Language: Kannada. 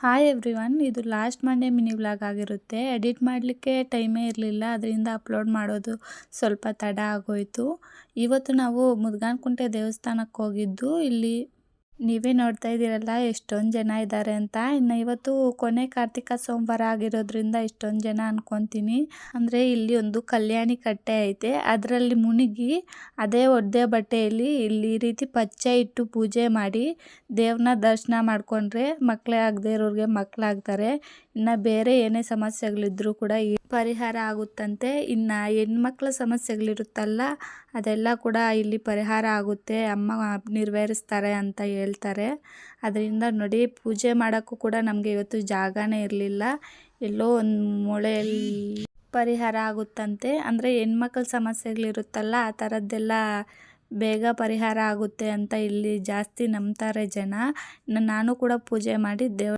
ಹಾಯ್ ಎವ್ರಿವನ್, ಇದು ಲಾಸ್ಟ್ ಮಂಡೇ ಮಿನಿ ವ್ಲಾಗ್ ಆಗಿರುತ್ತೆ. ಎಡಿಟ್ ಮಾಡಲಿಕ್ಕೆ ಟೈಮೇ ಇರಲಿಲ್ಲ, ಅದರಿಂದ ಅಪ್ಲೋಡ್ ಮಾಡೋದು ಸ್ವಲ್ಪ ತಡ ಆಗೋಯಿತು. ಇವತ್ತು ನಾವು ಮುದ್ಗಾನಕುಂಟೆ ದೇವಸ್ಥಾನಕ್ಕೆ ಹೋಗಿದ್ದು. ಇಲ್ಲಿ ನೀವೇ ನೋಡ್ತಾ ಇದ್ದೀರಲ್ಲ ಎಷ್ಟೊಂದು ಜನ ಇದ್ದಾರೆ ಅಂತ. ಇನ್ನು ಇವತ್ತು ಕೊನೆ ಕಾರ್ತಿಕ ಸೋಮವಾರ ಆಗಿರೋದ್ರಿಂದ ಇಷ್ಟೊಂದು ಜನ ಅನ್ಕೊತೀನಿ. ಅಂದರೆ ಇಲ್ಲಿ ಒಂದು ಕಲ್ಯಾಣಿ ಕಟ್ಟೆ ಐತೆ, ಅದರಲ್ಲಿ ಮುಳುಗಿ ಅದೇ ಒದ್ದೆ ಬಟ್ಟೆಯಲ್ಲಿ ಇಲ್ಲಿ ಈ ರೀತಿ ಪಚ್ಚೆ ಇಟ್ಟು ಪೂಜೆ ಮಾಡಿ ದೇವ್ರನ್ನ ದರ್ಶನ ಮಾಡ್ಕೊಂಡ್ರೆ ಮಕ್ಕಳೇ ಆಗದೆ ಇರೋರಿಗೆ ಮಕ್ಕಳಾಗ್ತಾರೆ. ಇನ್ನು ಬೇರೆ ಏನೇ ಸಮಸ್ಯೆಗಳಿದ್ರೂ ಕೂಡ ಪರಿಹಾರ ಆಗುತ್ತಂತೆ. ಇನ್ನು ಹೆಣ್ಮಕ್ಳ ಸಮಸ್ಯೆಗಳಿರುತ್ತಲ್ಲ ಅದೆಲ್ಲ ಕೂಡ ಇಲ್ಲಿ ಪರಿಹಾರ ಆಗುತ್ತೆ, ಅಮ್ಮ ನೆರವೇರಿಸ್ತಾರೆ ಅಂತ ಹೇಳ್ತಾರೆ. ಅದರಿಂದ ನೋಡಿ, ಪೂಜೆ ಮಾಡೋಕ್ಕೂ ಕೂಡ ನಮಗೆ ಇವತ್ತು ಜಾಗನೇ ಇರಲಿಲ್ಲ. ಎಲ್ಲೋ ಒಂದು ಮೂಲೆಯಲ್ಲಿ ಪರಿಹಾರ ಆಗುತ್ತಂತೆ. ಅಂದರೆ ಹೆಣ್ಮಕ್ಳ ಸಮಸ್ಯೆಗಳಿರುತ್ತಲ್ಲ ಆ ಥರದ್ದೆಲ್ಲ ಬೇಗ ಪರಿಹಾರ ಆಗುತ್ತೆ ಅಂತ ಇಲ್ಲಿ ಜಾಸ್ತಿ ನಂಬ್ತಾರೆ ಜನ. ನಾನು ಕೂಡ ಪೂಜೆ ಮಾಡಿ